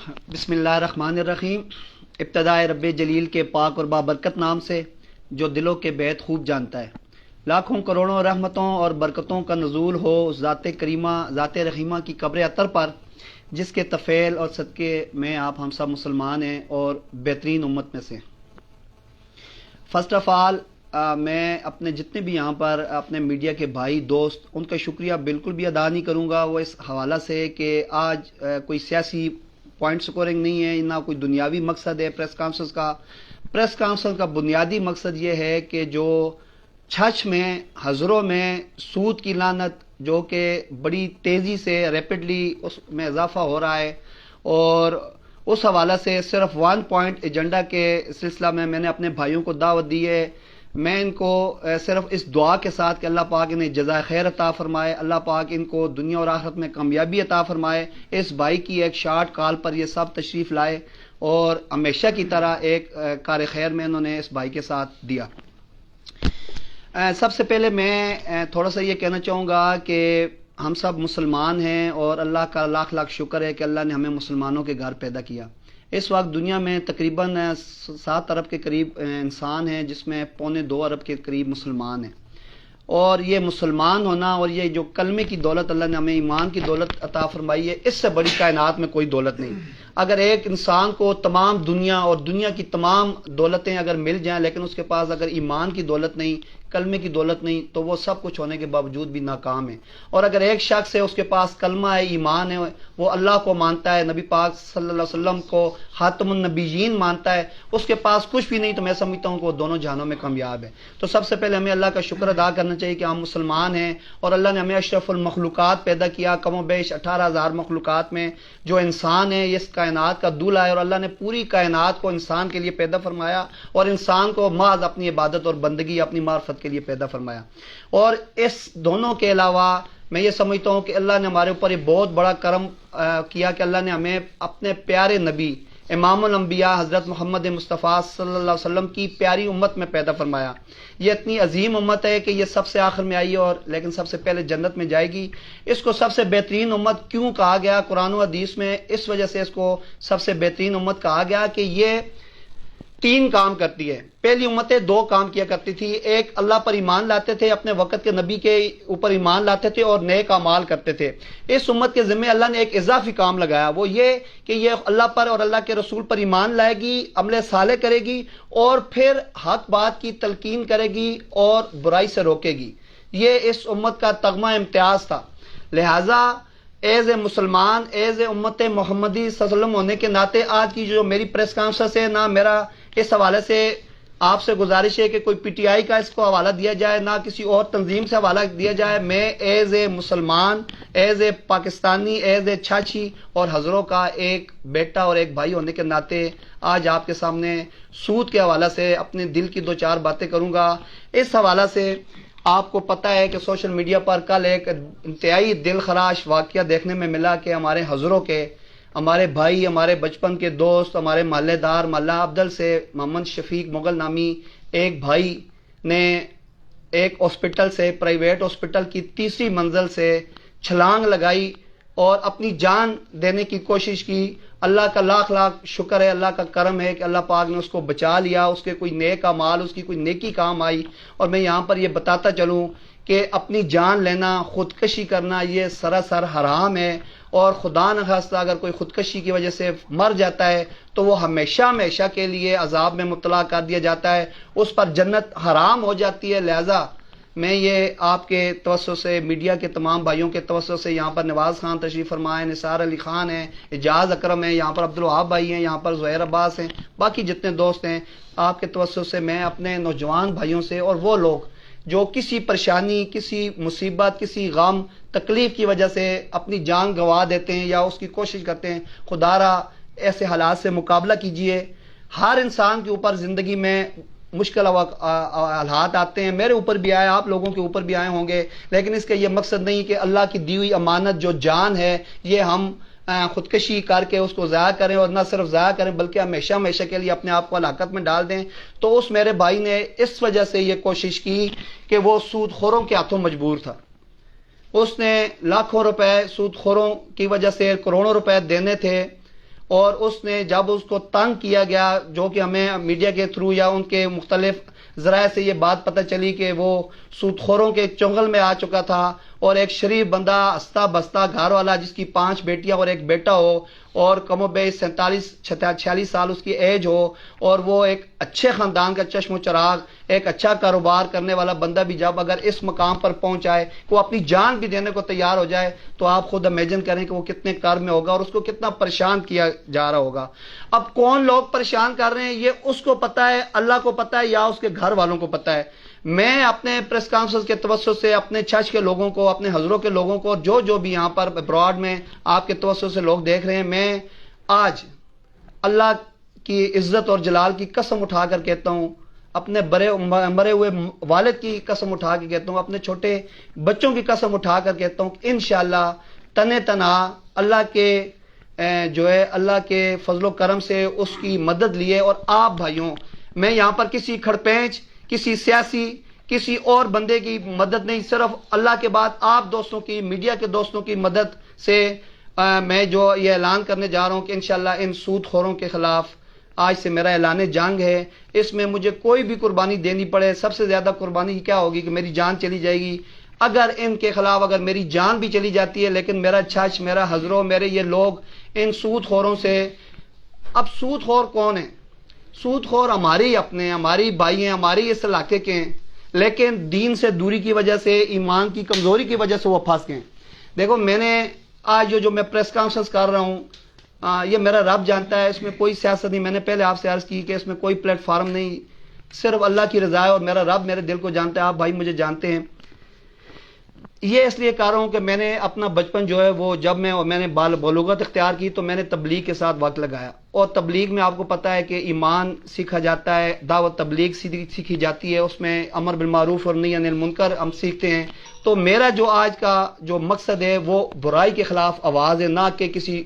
بسم اللہ الرحمن الرحیم۔ ابتدائے رب جلیل کے پاک اور بابرکت نام سے جو دلوں کے بیت خوب جانتا ہے، لاکھوں کروڑوں رحمتوں اور برکتوں کا نزول ہو اس ذات کریمہ ذات رحیمہ کی قبر اطہر پر، جس کے طفیل اور صدقے میں آپ ہم سب مسلمان ہیں اور بہترین امت میں سے۔ فرسٹ آف آل میں اپنے جتنے بھی یہاں پر اپنے میڈیا کے بھائی دوست، ان کا شکریہ بالکل بھی ادا نہیں کروں گا، وہ اس حوالہ سے کہ آج کوئی سیاسی پوائنٹ سکورنگ نہیں ہے، نہ کوئی دنیاوی مقصد ہے پریس کانفرنس کا۔ پریس کانفرنس کا بنیادی مقصد یہ ہے کہ جو چھچ میں حضروں میں سود کی لعنت جو کہ بڑی تیزی سے ریپڈلی اس میں اضافہ ہو رہا ہے، اور اس حوالہ سے صرف 1 پوائنٹ ایجنڈا کے سلسلہ میں نے اپنے بھائیوں کو دعوت دی ہے۔ میں ان کو صرف اس دعا کے ساتھ کہ اللہ پاک انہیں جزائے خیر عطا فرمائے، اللہ پاک ان کو دنیا اور آخرت میں کامیابی عطا فرمائے، اس بھائی کی ایک شارٹ کال پر یہ سب تشریف لائے اور ہمیشہ کی طرح ایک کار خیر میں انہوں نے اس بھائی کے ساتھ دیا۔ سب سے پہلے میں تھوڑا سا یہ کہنا چاہوں گا کہ ہم سب مسلمان ہیں اور اللہ کا لاکھ لاکھ شکر ہے کہ اللہ نے ہمیں مسلمانوں کے گھر پیدا کیا۔ اس وقت دنیا میں تقریباً 7 ارب کے قریب انسان ہیں، جس میں 1.25 ارب کے قریب مسلمان ہیں، اور یہ مسلمان ہونا اور یہ جو کلمے کی دولت اللہ نے ہمیں ایمان کی دولت عطا فرمائی ہے، اس سے بڑی کائنات میں کوئی دولت نہیں۔ اگر ایک انسان کو تمام دنیا اور دنیا کی تمام دولتیں اگر مل جائیں لیکن اس کے پاس اگر ایمان کی دولت نہیں، کلمے کی دولت نہیں، تو وہ سب کچھ ہونے کے باوجود بھی ناکام ہے۔ اور اگر ایک شخص ہے، اس کے پاس کلمہ ہے، ایمان ہے، وہ اللہ کو مانتا ہے، نبی پاک صلی اللہ علیہ وسلم کو خاتم النبیین مانتا ہے، اس کے پاس کچھ بھی نہیں، تو میں سمجھتا ہوں کہ وہ دونوں جہانوں میں کامیاب ہے۔ تو سب سے پہلے ہمیں اللہ کا شکر ادا کرنا چاہیے کہ ہم مسلمان ہیں اور اللہ نے ہمیں اشرف المخلوقات پیدا کیا، کم و بیش 18,000 مخلوقات میں جو انسان ہے، اس کائنات کا دولہ ہے، اور اللہ نے پوری کائنات کو انسان کے لیے پیدا فرمایا اور انسان کو محض اپنی عبادت اور بندگی اپنی معرفت کے لیے پیدا فرمایا۔ اور اس دونوں کے علاوہ میں یہ سمجھتا ہوں کہ اللہ نے ہمارے اوپر یہ بہت بڑا کرم کیا کہ اللہ نے ہمیں اپنے پیارے نبی امام الانبیاء حضرت محمد مصطفیٰ صلی اللہ علیہ وسلم کی پیاری امت میں پیدا فرمایا۔ یہ اتنی عظیم امت ہے کہ یہ سب سے آخر میں آئی اور لیکن سب سے پہلے جنت میں جائے گی۔ اس کو سب سے بہترین امت کیوں کہا گیا قرآن و حدیث میں؟ اس وجہ سے اس کو سب سے بہترین امت کہا گیا کہ یہ 3 کام کرتی ہے۔ پہلی امتیں 2 کام کیا کرتی تھی، ایک اللہ پر ایمان لاتے تھے، اپنے وقت کے نبی کے اوپر ایمان لاتے تھے اور نیک اعمال کرتے تھے۔ اس امت کے ذمہ اللہ نے ایک اضافی کام لگایا، وہ یہ کہ یہ اللہ پر اور اللہ کے رسول پر ایمان لائے گی، عمل صالح کرے گی اور پھر حق بات کی تلقین کرے گی اور برائی سے روکے گی۔ یہ اس امت کا تغمہ امتیاز تھا۔ لہٰذا ایز اے مسلمان، ایز اے امت محمدی صلی اللہ علیہ وسلم ہونے کے ناطے آج کی جو میری پریس کانفرنس ہے، نہ میرا اس حوالے سے آپ سے گزارش ہے کہ کوئی پی ٹی آئی کا اس کو حوالہ دیا جائے، نہ کسی اور تنظیم سے حوالہ دیا جائے۔ میں ایز اے مسلمان، as a Pakistani, as a Chhachhi اور حضروں کا ایک بیٹا اور ایک بھائی ہونے کے ناطے آج آپ کے سامنے سود کے حوالہ سے اپنے دل کی 2-4 باتیں کروں گا۔ اس حوالہ سے آپ کو پتہ ہے کہ سوشل میڈیا پر کل ایک انتہائی دل خراش واقعہ دیکھنے میں ملا کہ ہمارے حضروں کے، ہمارے بھائی، ہمارے بچپن کے دوست، ہمارے محلے دار محلہ افضل سے محمد شفیق مغل نامی ایک بھائی نے ایک ہاسپٹل سے، پرائیویٹ ہاسپٹل کی 3ری منزل سے چھلانگ لگائی اور اپنی جان دینے کی کوشش کی۔ اللہ کا لاکھ لاکھ شکر ہے، اللہ کا کرم ہے کہ اللہ پاک نے اس کو بچا لیا، اس کے کوئی نیک اعمال، اس کی کوئی نیکی کام آئی۔ اور میں یہاں پر یہ بتاتا چلوں کہ اپنی جان لینا، خودکشی کرنا، یہ سراسر حرام ہے، اور خدا نخواستہ اگر کوئی خودکشی کی وجہ سے مر جاتا ہے تو وہ ہمیشہ ہمیشہ کے لیے عذاب میں مبتلا کر دیا جاتا ہے، اس پر جنت حرام ہو جاتی ہے۔ لہٰذا میں یہ آپ کے توسط سے، میڈیا کے تمام بھائیوں کے توسط سے، یہاں پر نواز خان تشریف فرما ہے، نثار علی خان ہیں، اعجاز اکرم ہیں، یہاں پر عبدالوہاب بھائی ہیں، یہاں پر زہیر عباس ہیں، باقی جتنے دوست ہیں، آپ کے توسط سے میں اپنے نوجوان بھائیوں سے اور وہ لوگ جو کسی پریشانی، کسی مصیبت، کسی غم تکلیف کی وجہ سے اپنی جان گنوا دیتے ہیں یا اس کی کوشش کرتے ہیں، خدا را ایسے حالات سے مقابلہ کیجئے۔ ہر انسان کے اوپر زندگی میں مشکل حالات آتے ہیں، میرے اوپر بھی آئے، آپ لوگوں کے اوپر بھی آئے ہوں گے، لیکن اس کا یہ مقصد نہیں کہ اللہ کی دی ہوئی امانت جو جان ہے یہ ہم خودکشی کر کے اس کو ضائع کریں، اور نہ صرف ضائع کریں بلکہ ہمیشہ ہمیشہ کے لیے اپنے آپ کو ہلاکت میں ڈال دیں۔ تو اس میرے بھائی نے اس وجہ سے یہ کوشش کی کہ وہ سود خوروں کے ہاتھوں مجبور تھا، اس نے لاکھوں روپے سود خوروں کی وجہ سے، کروڑوں روپے دینے تھے، اور اس نے جب اس کو تنگ کیا گیا، جو کہ ہمیں میڈیا کے تھرو یا ان کے مختلف ذرائع سے یہ بات پتہ چلی کہ وہ سود خوروں کے چنگل میں آ چکا تھا، اور ایک شریف بندہ ہستا بستا گھر والا جس کی 5 بیٹیاں اور ایک بیٹا ہو، اور کم و بیش 46 سال اس کی ایج ہو، اور وہ ایک اچھے خاندان کا چشم و چراغ، ایک اچھا کاروبار کرنے والا بندہ بھی جب اگر اس مقام پر پہنچ جائے کہ وہ اپنی جان بھی دینے کو تیار ہو جائے، تو آپ خود امیجن کریں کہ وہ کتنے کار میں ہوگا اور اس کو کتنا پریشان کیا جا رہا ہوگا۔ اب کون لوگ پریشان کر رہے ہیں یہ اس کو پتا ہے، اللہ کو پتا ہے، یا اس کے گھر والوں کو پتا ہے۔ میں اپنے پریس کانفرنس کے توسط سے اپنے چرچ کے لوگوں کو، اپنے حضروں کے لوگوں کو، جو بھی یہاں پر ابراڈ میں آپ کے توسط سے لوگ دیکھ رہے ہیں، میں آج اللہ کی عزت اور جلال کی قسم اٹھا کر کہتا ہوں، اپنے مرے ہوئے والد کی قسم اٹھا کے کہتا ہوں، اپنے چھوٹے بچوں کی قسم اٹھا کر کہتا ہوں کہ انشاءاللہ تنہا اللہ کے اللہ کے فضل و کرم سے اس کی مدد لیے، اور آپ بھائیوں، میں یہاں پر کسی کھڑپینچ، کسی سیاسی، کسی اور بندے کی مدد نہیں، صرف اللہ کے بعد آپ دوستوں کی، میڈیا کے دوستوں کی مدد سے میں جو یہ اعلان کرنے جا رہا ہوں کہ انشاءاللہ ان سود خوروں کے خلاف آج سے میرا اعلان جنگ ہے۔ اس میں مجھے کوئی بھی قربانی دینی پڑے، سب سے زیادہ قربانی کیا ہوگی کہ میری جان چلی جائے گی۔ اگر ان کے خلاف اگر میری جان بھی چلی جاتی ہے، لیکن میرا چرچ، میرا حضروں، میرے یہ لوگ ان سود خوروں سے، اب سود خور کون ہیں؟ سود خور ہماری اپنے، ہماری بھائی ہیں، ہماری اس علاقے کے ہیں، لیکن دین سے دوری کی وجہ سے، ایمان کی کمزوری کی وجہ سے وہ پھنس گئے۔ دیکھو، میں نے آج جو میں پریس کانفرنس کر رہا ہوں، یہ میرا رب جانتا ہے، اس میں کوئی سیاست نہیں۔ میں نے پہلے آپ سے عرض کی کہ اس میں کوئی پلیٹ فارم نہیں، صرف اللہ کی رضا ہے، اور میرا رب میرے دل کو جانتا ہے، آپ بھائی مجھے جانتے ہیں۔ یہ اس لیے کہہ رہا ہوں کہ میں نے اپنا بچپن جو ہے وہ جب میں نے بلوغت اختیار کی تو میں نے تبلیغ کے ساتھ وقت لگایا، اور تبلیغ میں آپ کو پتہ ہے کہ ایمان سیکھا جاتا ہے، دعوت تبلیغ سیکھی جاتی ہے، اس میں امر بالمعروف اور نہی عن المنکر ہم سیکھتے ہیں۔ تو میرا جو آج کا جو مقصد ہے وہ برائی کے خلاف آواز ہے، نہ کہ کسی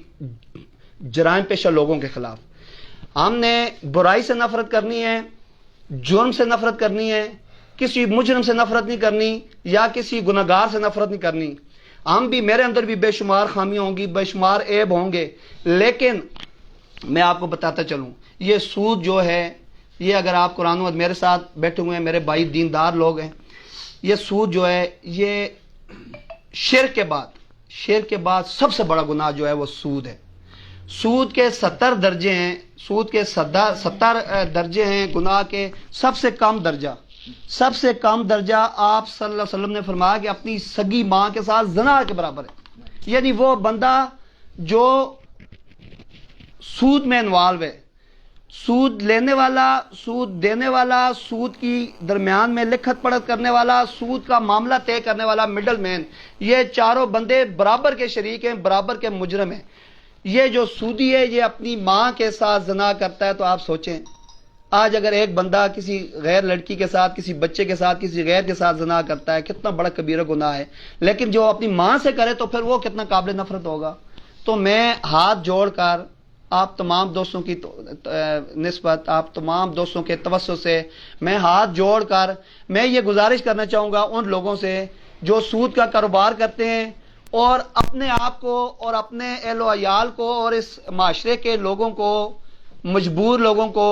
جرائم پیشہ لوگوں کے خلاف۔ ہم نے برائی سے نفرت کرنی ہے، جرم سے نفرت کرنی ہے، کسی مجرم سے نفرت نہیں کرنی، یا کسی گناہگار سے نفرت نہیں کرنی۔ ہم بھی، میرے اندر بھی بے شمار خامیاں ہوں گی، بے شمار عیب ہوں گے، لیکن میں آپ کو بتاتا چلوں، یہ سود جو ہے، یہ اگر آپ قرآن و میرے ساتھ بیٹھے ہوئے ہیں، میرے بھائی دیندار لوگ ہیں، یہ سود جو ہے، یہ شرک کے بعد سب سے بڑا گناہ جو ہے وہ سود ہے۔ سود کے 70 درجے ہیں، سود کے 70 درجے ہیں گناہ کے۔ سب سے کم درجہ آپ صلی اللہ علیہ وسلم نے فرمایا کہ اپنی سگی ماں کے ساتھ زنا کے برابر ہے، یعنی وہ بندہ جو سود میں انوالو ہے، سود لینے والا، سود دینے والا، سود کی درمیان میں لکھت پڑھت کرنے والا، سود کا معاملہ طے کرنے والا مڈل مین، یہ چاروں بندے برابر کے شریک ہیں، برابر کے مجرم ہیں۔ یہ جو سودی ہے یہ اپنی ماں کے ساتھ زنا کرتا ہے، تو آپ سوچیں آج اگر ایک بندہ کسی غیر لڑکی کے ساتھ، کسی بچے کے ساتھ، کسی غیر کے ساتھ زنا کرتا ہے، کتنا بڑا کبیرہ گناہ ہے، لیکن جو اپنی ماں سے کرے تو پھر وہ کتنا قابل نفرت ہوگا۔ تو میں ہاتھ جوڑ کر آپ تمام دوستوں کی نسبت، آپ تمام دوستوں کے توسط سے میں ہاتھ جوڑ کر میں یہ گزارش کرنا چاہوں گا ان لوگوں سے جو سود کا کاروبار کرتے ہیں، اور اپنے آپ کو اور اپنے اہل و عیال کو اور اس معاشرے کے لوگوں کو، مجبور لوگوں کو،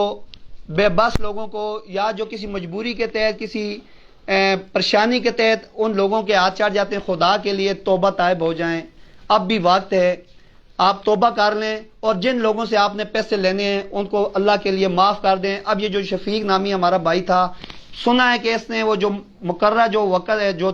بے بس لوگوں کو، یا جو کسی مجبوری کے تحت، کسی پریشانی کے تحت ان لوگوں کے ہاتھ چڑھ جاتے ہیں، خدا کے لیے توبہ طائب ہو جائیں، اب بھی وقت ہے، آپ توبہ کر لیں، اور جن لوگوں سے آپ نے پیسے لینے ہیں ان کو اللہ کے لیے معاف کر دیں۔ اب یہ جو شفیق نامی ہمارا بھائی تھا، سنا ہے کہ اس نے وہ جو مقررہ جو وقت جو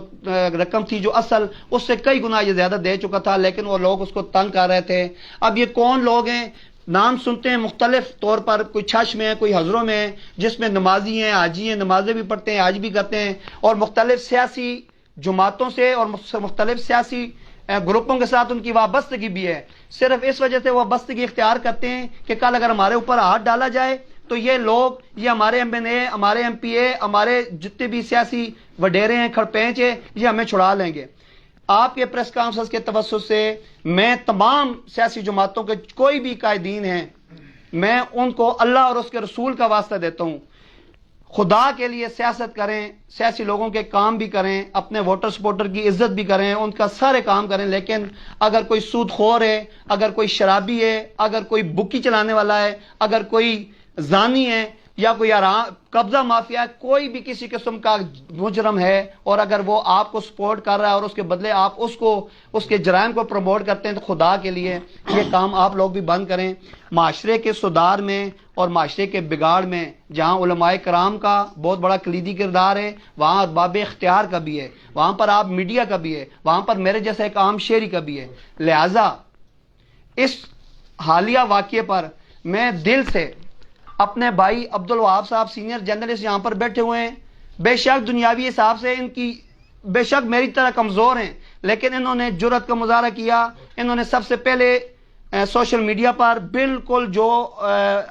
رقم تھی جو اصل، اس سے کئی گنا یہ زیادہ دے چکا تھا، لیکن وہ لوگ اس کو تنگ کر رہے تھے۔ اب یہ کون لوگ ہیں؟ نام سنتے ہیں مختلف طور پر، کوئی چھش میں ہے، کوئی حضروں میں ہے، جس میں نمازی ہیں، حاجی ہیں، نمازیں بھی پڑھتے ہیں، حج بھی کرتے ہیں، اور مختلف سیاسی جماعتوں سے اور مختلف سیاسی گروپوں کے ساتھ ان کی وابستگی بھی ہے۔ صرف اس وجہ سے وہ وابستگی اختیار کرتے ہیں کہ کل اگر ہمارے اوپر ہاتھ ڈالا جائے تو یہ لوگ، یہ ہمارے ایم این اے، ہمارے ایم پی اے، ہمارے جتنے بھی سیاسی وڈیرے ہیں، کھڑپینچ ہیں، یہ ہمیں چھڑا لیں گے۔ آپ کے پریس کانفرنس کے توسط سے میں تمام سیاسی جماعتوں کے کوئی بھی قائدین ہیں، میں ان کو اللہ اور اس کے رسول کا واسطہ دیتا ہوں، خدا کے لیے سیاست کریں، سیاسی لوگوں کے کام بھی کریں، اپنے ووٹر سپورٹر کی عزت بھی کریں، ان کا سارے کام کریں، لیکن اگر کوئی سود خور ہے، اگر کوئی شرابی ہے، اگر کوئی بکی چلانے والا ہے، اگر کوئی زانی ہے یا کوئی قبضہ مافیا ہے، کوئی بھی کسی قسم کا مجرم ہے، اور اگر وہ آپ کو سپورٹ کر رہا ہے اور اس کے بدلے آپ اس کے جرائم کو پروموٹ کرتے ہیں، تو خدا کے لیے یہ کام آپ لوگ بھی بند کریں۔ معاشرے کے سدھار میں اور معاشرے کے بگاڑ میں جہاں علماء کرام کا بہت بڑا کلیدی کردار ہے، وہاں ارباب اختیار کا بھی ہے، وہاں پر آپ میڈیا کا بھی ہے، وہاں پر میرے جیسا ایک عام شہری کا بھی ہے۔ لہٰذا اس حالیہ واقعے پر میں دل سے اپنے بھائی عبدالوہاب صاحب سینئر جرنلسٹ یہاں پر بیٹھے ہوئے ہیں، بے شک دنیاوی حساب سے ان کی بے شک میری طرح کمزور ہیں، لیکن انہوں نے جرأت کا مظاہرہ کیا۔ انہوں نے سب سے پہلے سوشل میڈیا پر بالکل جو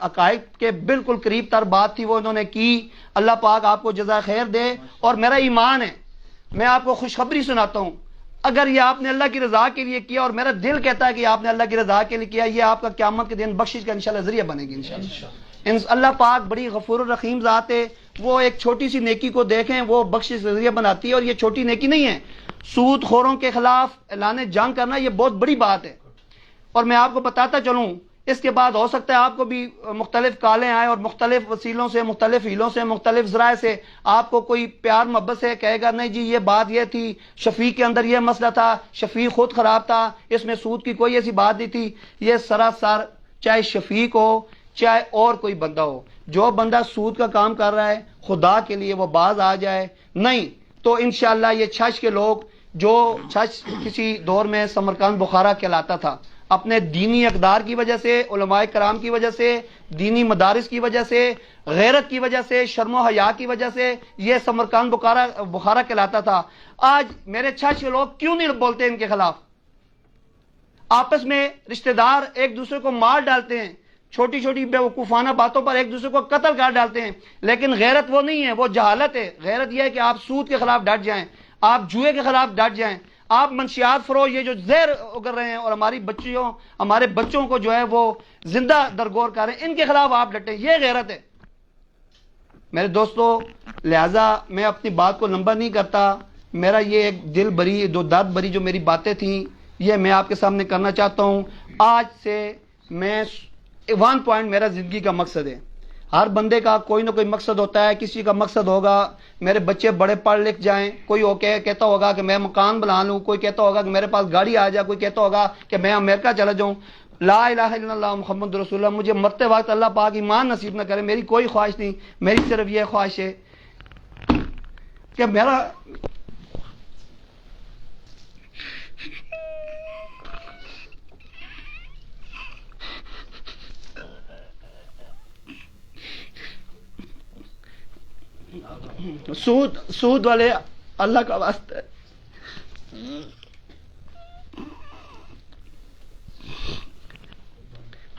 عقائد کے بالکل قریب تر بات تھی وہ انہوں نے کی۔ اللہ پاک آپ کو جزائے خیر دے، اور میرا ایمان ہے، میں آپ کو خوشخبری سناتا ہوں، اگر یہ آپ نے اللہ کی رضا کے لیے کیا، اور میرا دل کہتا ہے کہ آپ نے اللہ کی رضا کے لیے کیا، یہ آپ کا قیامت کے دن بخشش کا انشاءاللہ ذریعہ بنے گی انشاءاللہ۔ اللہ پاک بڑی غفور الرحیم ذات ہے، وہ ایک چھوٹی سی نیکی کو دیکھیں وہ بخشش کا ذریعہ بناتی ہے، اور یہ چھوٹی نیکی نہیں ہے۔ سود خوروں کے خلاف اعلان جنگ کرنا یہ بہت بڑی بات ہے، اور میں آپ کو بتاتا چلوں، اس کے بعد ہو سکتا ہے آپ کو بھی مختلف کالیں آئیں، اور مختلف وسیلوں سے، مختلف ہیلوں سے، مختلف ذرائع سے آپ کو کوئی پیار محبت سے کہے گا نہیں جی یہ بات یہ تھی، شفیق کے اندر یہ مسئلہ تھا، شفیق خود خراب تھا، اس میں سود کی کوئی ایسی بات نہیں تھی۔ یہ سراسر چاہے شفیق ہو چاہے اور کوئی بندہ ہو، جو بندہ سود کا کام کر رہا ہے خدا کے لیے وہ باز آ جائے، نہیں تو انشاءاللہ یہ چھچ کے لوگ، جو چھچ کسی دور میں سمرقند بخارا کہلاتا تھا، اپنے دینی اقدار کی وجہ سے، علماء کرام کی وجہ سے، دینی مدارس کی وجہ سے، غیرت کی وجہ سے، شرم و حیا کی وجہ سے یہ سمرقند بخارا کہلاتا تھا۔ آج میرے چھچ کے لوگ کیوں نہیں بولتے ان کے خلاف؟ آپس میں رشتہ دار ایک دوسرے کو مار ڈالتے ہیں، چھوٹی چھوٹی بے وقوفانہ باتوں پر ایک دوسرے کو قتل کر ڈالتے ہیں، لیکن غیرت وہ نہیں ہے، وہ جہالت ہے۔ غیرت یہ ہے کہ آپ سود کے خلاف ڈٹ جائیں، آپ جوئے کے خلاف ڈٹ جائیں، آپ منشیات فروش یہ جو زہر اگر رہے ہیں اور ہمارے بچوں کو جو ہے وہ زندہ درگور کر رہے ہیں، ان کے خلاف آپ ڈٹیں، یہ غیرت ہے میرے دوستو۔ لہٰذا میں اپنی بات کو لمبا نہیں کرتا، میرا یہ ایک دل بری درد بری جو میری باتیں تھیں یہ میں آپ کے سامنے کرنا چاہتا ہوں۔ آج سے میں 1 پوائنٹ میرا زندگی کا مقصد ہے۔ ہر بندے کا کوئی نہ کوئی مقصد ہوتا ہے، کسی کا مقصد ہوگا میرے بچے بڑے پڑھ لکھ جائیں، کوئی کہتا ہوگا کہ میں مکان بنا لوں، کوئی کہتا ہوگا کہ میرے پاس گاڑی آ جائے، کوئی کہتا ہوگا کہ میں امریکہ چلا جاؤں۔ لا الہ الا اللہ محمد رسول اللہ، مجھے مرتے وقت اللہ پاک ایمان نصیب نہ کرے، میری کوئی خواہش نہیں، میری صرف یہ خواہش ہے کہ میرا سود والے اللہ کا واسطہ ہے،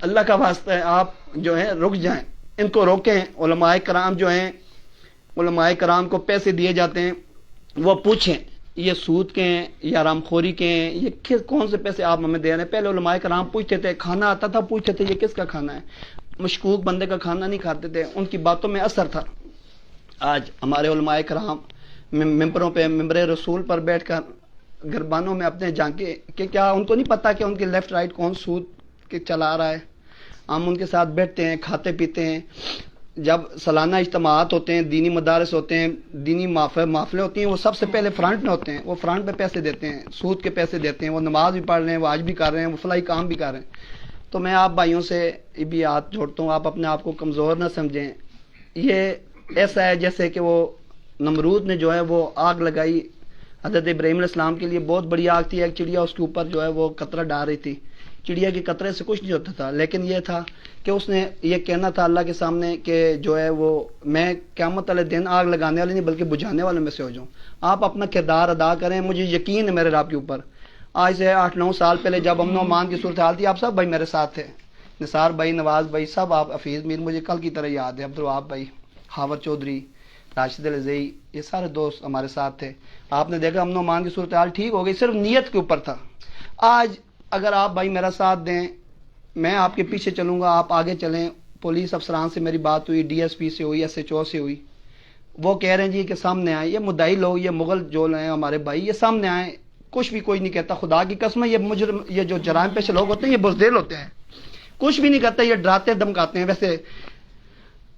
اللہ کا واسطہ ہے، آپ جو ہیں رک جائیں، ان کو روکیں۔ علماء کرام جو ہیں، علماء کرام کو پیسے دیے جاتے ہیں، وہ پوچھیں یہ سود کے ہیں یا رام خوری کے ہیں، یہ کون سے پیسے آپ ہمیں دے رہے ہیں؟ پہلے علماء کرام پوچھتے تھے، کھانا آتا تھا پوچھتے تھے یہ کس کا کھانا ہے، مشکوک بندے کا کھانا نہیں کھاتے تھے، ان کی باتوں میں اثر تھا۔ آج ہمارے علماء کرام ممبروں پہ، ممبر رسول پر بیٹھ کر گربانوں میں اپنے جھانکے کہ کیا ان کو نہیں پتا کہ ان کے لیفٹ رائٹ کون سود کے چلا رہا ہے؟ ہم ان کے ساتھ بیٹھتے ہیں، کھاتے پیتے ہیں، جب سالانہ اجتماعات ہوتے ہیں، دینی مدارس ہوتے ہیں، دینی محفلیں ہوتی ہیں، وہ سب سے پہلے فرنٹ میں ہوتے ہیں، وہ فرنٹ پہ پیسے دیتے ہیں، سود کے پیسے دیتے ہیں، وہ نماز بھی پڑھ رہے ہیں، وہ آج بھی کر رہے ہیں، وہ فلاحی کام بھی کر رہے ہیں۔ تو میں آپ بھائیوں سے یہ بھی ہاتھ جوڑتا ہوں، آپ اپنے آپ کو کمزور نہ سمجھیں۔ یہ ایسا ہے جیسے کہ وہ نمرود نے جو ہے وہ آگ لگائی حضرت ابراہیم علیہ السلام کے لیے، بہت بڑی آگ تھی، ایک چڑیا اس کے اوپر جو ہے وہ قطرہ ڈال رہی تھی، چڑیا کے قطرے سے کچھ نہیں ہوتا تھا، لیکن یہ تھا کہ اس نے یہ کہنا تھا اللہ کے سامنے کہ جو ہے وہ میں قیامت والے دن آگ لگانے والے نہیں بلکہ بجھانے والے میں سے ہو جاؤں۔ آپ اپنا کردار ادا کریں، مجھے یقین ہے میرے رب کے اوپر۔ آج سے 8-9 سال پہلے جب امن و امان کی صورتحال تھی، آپ سب بھائی میرے ساتھ تھے، نثار بھائی، نواز بھائی، سب آپ، حفیظ میر مجھے کل کی طرح یاد ہے، عبدالوہاب بھائی، ہاور چودھری، راشد الزئی، یہ سارے دوست ہمارے ساتھ تھے۔ آپ نے دیکھا امن و امان کی صورتحال ٹھیک ہو گئی، صرف نیت کے اوپر تھا۔ آج اگر آپ بھائی میرا ساتھ دیں، میں آپ کے پیچھے چلوں گا، آپ آگے چلیں۔ پولیس افسران سے میری بات ہوئی، ڈی ایس پی سے ہوئی، ایس ایچ او سے ہوئی، وہ کہہ رہے ہیں جی کہ سامنے آئے، یہ مدعی لوگ، یہ مغل جو ہیں ہمارے بھائی، یہ سامنے آئے، کچھ بھی کوئی نہیں کہتا، خدا کی قسم ہے، یہ مجرم، یہ جو جرائم پیشہ لوگ ہوتے ہیں یہ بزدل ہوتے ہیں، کچھ بھی نہیں کرتا، یہ ڈراتے دمکاتے ہیں۔ ویسے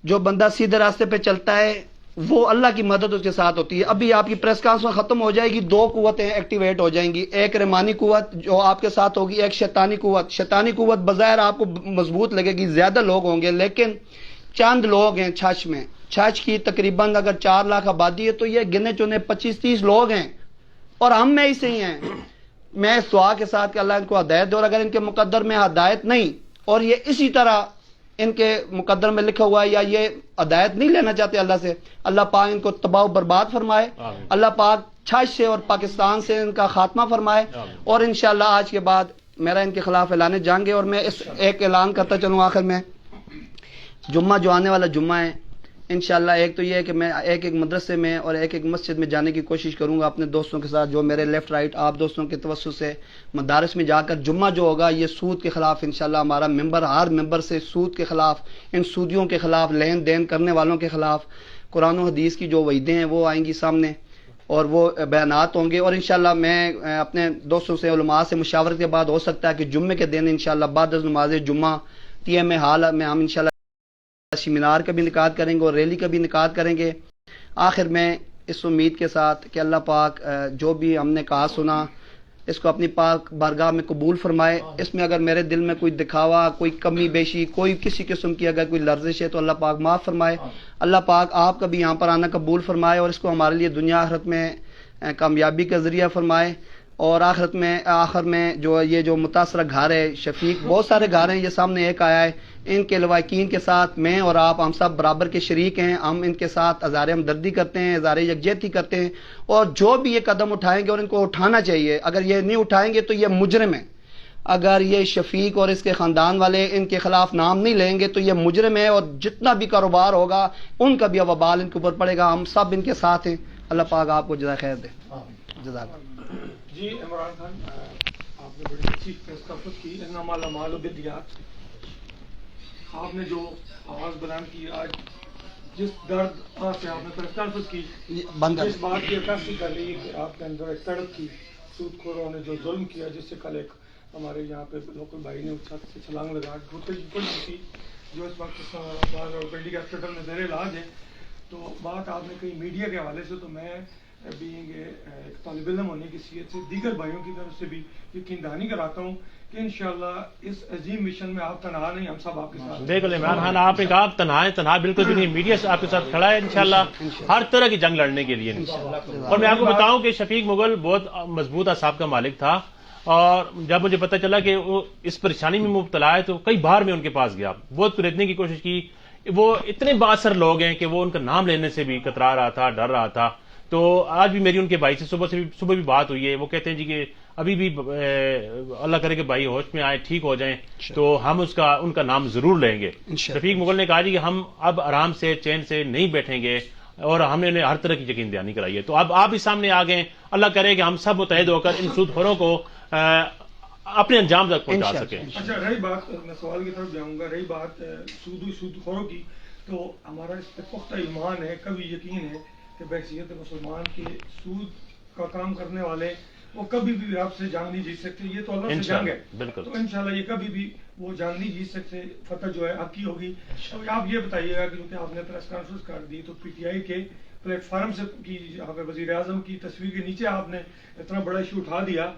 جو بندہ سیدھے راستے پہ چلتا ہے وہ اللہ کی مدد اس کے ساتھ ہوتی ہے۔ ابھی آپ کی پریس کانفرنس ختم ہو جائے گی، دو قوتیں ایکٹیویٹ ہو جائیں گی، ایک رحمانی قوت جو آپ کے ساتھ ہوگی، ایک شیطانی قوت۔ شیطانی قوت بظاہر آپ کو مضبوط لگے گی، زیادہ لوگ ہوں گے، لیکن چند لوگ ہیں چھچ میں، چھچ کی تقریباً اگر 4 لاکھ آبادی ہے تو یہ گنے چنے 25-30 لوگ ہیں، اور ہم میں ہی سے ہی ہیں۔ میں اس دعا کے ساتھ کہ اللہ ان کو ہدایت دے، اور اگر ان کے مقدر میں ہدایت نہیں اور یہ اسی طرح ان کے مقدر میں لکھا ہوا ہے یا یہ ہدایت نہیں لینا چاہتے اللہ سے، اللہ پاک ان کو تباہ و برباد فرمائے، اللہ پاک چھچ سے اور پاکستان سے ان کا خاتمہ فرمائے، اور انشاءاللہ آج کے بعد میرا ان کے خلاف اعلان جنگ ہے۔ اور میں اس ایک اعلان کرتا چلوں آخر میں، جمعہ جو آنے والا جمعہ ہے انشاءاللہ، ایک تو یہ ہے کہ میں ایک مدرسے میں اور ایک مسجد میں جانے کی کوشش کروں گا اپنے دوستوں کے ساتھ، جو میرے لیفٹ رائٹ آپ دوستوں کے توسط سے مدارس میں جا کر جمعہ جو ہوگا یہ سود کے خلاف انشاءاللہ ہمارا ممبر، ہر ممبر سے سود کے خلاف، ان سودیوں کے خلاف، لین دین کرنے والوں کے خلاف قرآن و حدیث کی جو وعیدیں ہیں وہ آئیں گی سامنے اور وہ بیانات ہوں گے۔ اور انشاءاللہ میں اپنے دوستوں سے، علماء سے مشاورت کے بعد ہو سکتا ہے کہ جمعے کے دن انشاءاللہ بعد از نماز جمعہ TMA ہال میں ہم انشاءاللہ سیمینار کا بھی انعقاد کریں گے اور ریلی کا بھی انعقاد کریں گے۔ آخر میں اس امید کے ساتھ کہ اللہ پاک جو بھی ہم نے کہا سنا اس کو اپنی پاک بارگاہ میں قبول فرمائے۔ اس میں اگر میرے دل میں کوئی دکھاوا، کوئی کمی بیشی، کوئی کسی قسم کی اگر کوئی لرزش ہے تو اللہ پاک معاف فرمائے۔ اللہ پاک آپ کا بھی یہاں پر آنا قبول فرمائے اور اس کو ہمارے لیے دنیا آخرت میں کامیابی کا ذریعہ فرمائے۔ اور آخر میں جو متاثرہ گھر ہے، شفیق، بہت سارے گھر ہیں، یہ سامنے ایک آیا ہے، ان کے لواحقین کے ساتھ میں اور آپ ہم سب برابر کے شریک ہیں، ہم ان کے ساتھ اظہار ہمدردی کرتے ہیں، اظہار یکجہتی کرتے ہیں، اور جو بھی یہ قدم اٹھائیں گے اور ان کو اٹھانا چاہیے، اگر یہ نہیں اٹھائیں گے تو یہ مجرم ہے۔ اگر یہ شفیق اور اس کے خاندان والے ان کے خلاف نام نہیں لیں گے تو یہ مجرم ہے، اور جتنا بھی کاروبار ہوگا ان کا بھی وبال ان کے اوپر پڑے گا۔ ہم سب ان کے ساتھ ہیں، اللہ پاک آپ کو جزائے خیر دے۔ جزاک اللہ۔ جی عمران خان، آپ نے بڑی اچھی پریس کانفرنس کی، انما الاعمال بالنیات۔ آپ نے جو آواز بیان کی، آج جس درد سے آپ نے پریس کانفرنس کی، اس بات کی عکاسی کر لی کہ آپ کے اندر ایک تڑپ تھی، سود خوروں نے جو ظلم کیا، جس سے کل ایک ہمارے یہاں پہ لوکل بھائی نے چھت سے چھلانگ لگا تھی، جو اس وقت اسلام آباد اور پنڈی کے ہاسپٹل میں زیر علاج ہے۔ تو بات آپ نے کہی میڈیا کے حوالے سے، تو میں بینگ ایک طالب علم ہونے کی حیثیت سے دیگر بھائیوں کی طرف سے بھی یقین دہانی کراتا ہوں کہ انشاءاللہ اس عظیم مشن میں آپ تنہا نہیں، ہم سب آپ کے ساتھ۔ بالکل عمران خان، آپ نے کہا آپ تنہا بالکل بھی نہیں، میڈیا سے آپ کے ساتھ کھڑا ہے انشاءاللہ ہر طرح کی جنگ لڑنے کے لیے انشاءاللہ۔ اور میں آپ کو بتاؤں کہ شفیق مغل بہت مضبوط اعصاب کا مالک تھا، اور جب مجھے پتہ چلا کہ وہ اس پریشانی میں مبتلا ہے تو کئی بار میں ان کے پاس گیا، بہت پریتنے کی کوشش کی۔ وہ اتنے بااثر لوگ ہیں کہ وہ ان کا نام لینے سے بھی کترا رہا تھا، ڈر رہا تھا۔ تو آج بھی میری ان کے بھائی سے صبح بھی بات ہوئی ہے، وہ کہتے ہیں جی کہ ابھی بھی اللہ کرے کہ بھائی ہوش میں آئے، ٹھیک ہو جائیں تو ہم ان کا نام ضرور لیں گے۔ شفیق مغل نے کہا جی کہ ہم اب آرام سے چین سے نہیں بیٹھیں گے، اور ہم نے انہیں ہر طرح کی یقین دہانی کرائی ہے۔ تو اب آپ ہی سامنے آ گئے، اللہ کرے کہ ہم سب متحد ہو کر ان سود خوروں کو اپنے انجام تک پہنچا سکیں۔ اچھا، رہی بات، میں سوال کی طرف جاؤں گا، رہی بات سود خوروں کی، تو ہمارا اس پہ پختہ ایمان ہے، کبھی یقین ہے کہ بحیثیت مسلمان کے سود کا کام کرنے والے وہ کبھی بھی رب سے جنگ نہیں جیت سکتے، یہ تو اللہ سے جنگ ہے، بالکل، تو انشاءاللہ یہ کبھی بھی وہ جنگ نہیں جیت سکتے، فتح جو ہے آپ کی ہوگی۔ تو آپ یہ بتائیے گا کہ کیونکہ آپ نے پریس کانفرنس کر دی تو PTI کے پلیٹ فارم سے کی یہاں پہ وزیر اعظم کی تصویر کے نیچے آپ نے اتنا بڑا ایشو اٹھا دیا،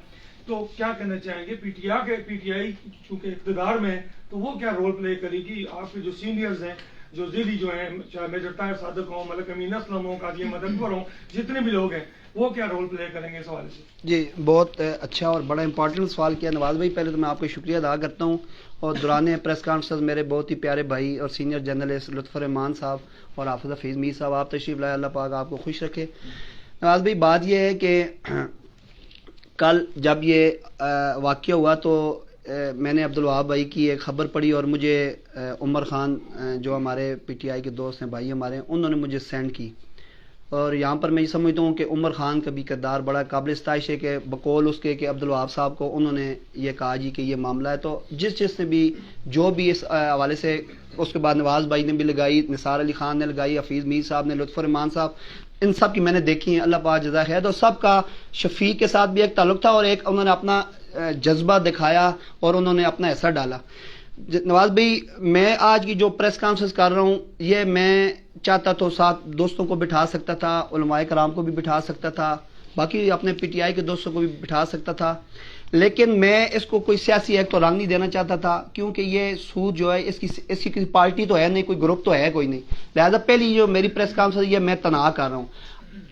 تو کیا کہنا چاہیں گے PTI چونکہ اقتدار میں تو وہ کیا رول پلے کرے گی؟ آپ کے جو سینئرز ہیں، جو ذیلی جو ہیں، چاہے میجر طاہر صادق ہوں، ملک امین اسلم ہوں، قاضی مدنپور ہوں، جتنے بھی لوگ ہیں وہ کیا رول پلے کریں گے اس حوالے سے؟ جی، بہت اچھا اور بڑا امپورٹنٹ سوال کیا نواز بھائی۔ پہلے تو میں آپ کو شکریہ ادا کرتا ہوں، اور دوران پریس کانفرنس میرے بہت ہی پیارے بھائی اور سینئر جرنلسٹ لطف الرحمان صاحب اور حافظ حفیظ میر صاحب آپ تشریف لائے، اللہ پاک آپ کو خوش رکھے۔ نواز بھائی، بات یہ ہے کہ کل جب یہ واقعہ ہوا تو میں نے عبدالوہاب بھائی کی ایک خبر پڑھی، اور مجھے عمر خان جو ہمارے PTI کے دوست ہیں، بھائی ہمارے، انہوں نے مجھے سینڈ کی، اور یہاں پر میں یہ سمجھتا ہوں کہ عمر خان کا بھی کردار بڑا قابل ستائش ہے کہ بقول اس کے کہ عبدالوہاب صاحب کو انہوں نے یہ کہا جی کہ یہ معاملہ ہے، تو جس نے بھی جو بھی اس حوالے سے، اس کے بعد نواز بھائی نے بھی لگائی، نثار علی خان نے لگائی، حفیظ میر صاحب نے، لطف الرحمان صاحب، ان سب کی میں نے دیکھی ہیں، اللہ پاک جزائے خیر، اور سب کا شفیق کے ساتھ بھی ایک تعلق تھا اور ایک انہوں نے اپنا جذبہ دکھایا اور انہوں نے اپنا حصہ ڈالا۔ نواز بھائی، میں آج کی جو پریس کانفرنس کر رہا ہوں، یہ میں چاہتا تو ساتھ دوستوں کو بٹھا سکتا تھا، علماء کرام کو بھی بٹھا سکتا تھا، باقی اپنے پی ٹی آئی کے دوستوں کو بھی بٹھا سکتا تھا، لیکن میں اس کو کوئی سیاسی ایک تو رنگ نہیں دینا چاہتا تھا، کیونکہ یہ سود جو ہے اس کی کسی پارٹی تو ہے نہیں، کوئی گروپ تو ہے کوئی نہیں، لہذا پہلی جو میری پریس کانفرنس یہ میں تنہا کر رہا ہوں۔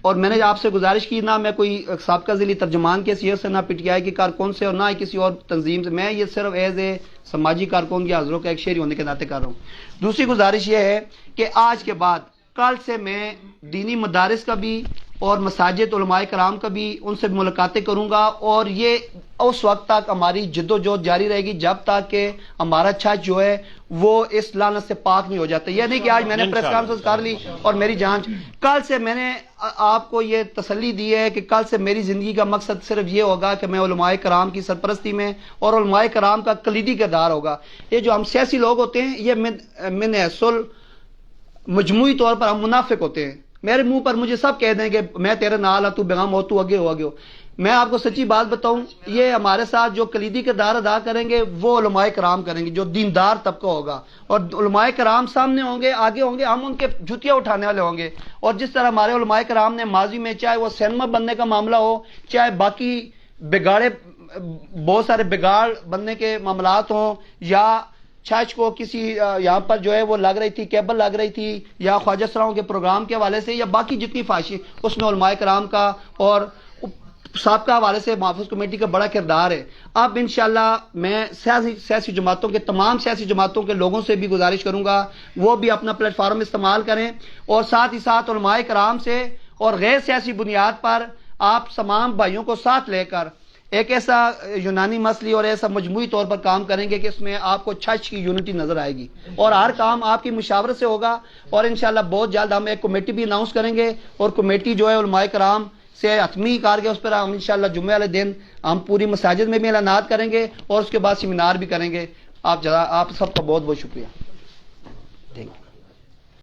اور میں نے آپ سے گزارش کی، نہ میں کوئی سابقہ ذیلی ترجمان کے حیثیت سے، نہ پی ٹی آئی کے کارکن سے، اور نہ ہی کسی اور تنظیم سے، میں یہ صرف ایز اے سماجی کارکن کی حاضروں کا ایک شہری ہونے کے ناطے کر رہا ہوں۔ دوسری گزارش یہ ہے کہ آج کے بعد کل سے میں دینی مدارس کا بھی اور مساجد، علماء کرام کا بھی ان سے ملاقاتیں کروں گا، اور یہ اس وقت تک ہماری جد و جہد جاری رہے گی جب تک کہ ہمارا چھچ جو ہے وہ اس لعنت سے پاک نہیں ہو جاتا۔ یہ نہیں کہ آج میں نے پریس کانفرنس کر لی اور میری جانچ، کل سے میں نے آپ کو یہ تسلی دی ہے کہ کل سے میری زندگی کا مقصد صرف یہ ہوگا کہ میں علماء کرام کی سرپرستی میں، اور علماء کرام کا کلیدی کردار ہوگا۔ یہ جو ہم سیاسی لوگ ہوتے ہیں، یہ من حیث مجموعی طور پر ہم منافق ہوتے ہیں۔ میرے منہ پر مجھے سب کہہ دیں کہ میں تیرے نال ہوں، تو بیغم ہو، تو آگے ہو۔ میں آپ کو سچی بات بتاؤں، یہ ہمارے ساتھ جو کلیدی کردار ادا کریں گے وہ علماء کرام کریں گے، جو دیندار طبقہ ہوگا، اور علماء کرام سامنے ہوں گے، آگے ہوں گے، ہم ان کے جوتیاں اٹھانے والے ہوں گے۔ اور جس طرح ہمارے علماء کرام نے ماضی میں، چاہے وہ سینما بننے کا معاملہ ہو، چاہے باقی بگاڑے، بہت سارے بگاڑ بننے کے معاملات ہوں، یا چھچ کو کسی یہاں پر جو ہے وہ لگ رہی تھی، کیبل لگ رہی تھی، یا خواجہ سراؤں کے پروگرام کے حوالے سے، یا باقی جتنی فحاشی، اس میں علماء کرام کا اور سابقہ حوالے سے محافظ کمیٹی کا بڑا کردار ہے۔ اب انشاءاللہ میں سیاسی جماعتوں کے، تمام سیاسی جماعتوں کے لوگوں سے بھی گزارش کروں گا وہ بھی اپنا پلیٹ فارم استعمال کریں، اور ساتھ ہی ساتھ علماء کرام سے اور غیر سیاسی بنیاد پر آپ تمام بھائیوں کو ساتھ لے کر ایک ایسا یونانی مسئلہ اور ایسا مجموعی طور پر کام کریں گے کہ اس میں آپ کو چھچ کی یونٹی نظر آئے گی، اور ہر کام آپ کی مشاورت سے ہوگا۔ اور انشاءاللہ بہت جلد ہم ایک کمیٹی بھی اناؤنس کریں گے، اور کمیٹی جو ہے علماء کرام سے حتمی کار کے اس پر ہم انشاءاللہ جمعے والے دن ہم پوری مساجد میں بھی اعلانات کریں گے، اور اس کے بعد سیمینار بھی کریں گے۔ آپ سب کا بہت بہت شکریہ۔ Thank you.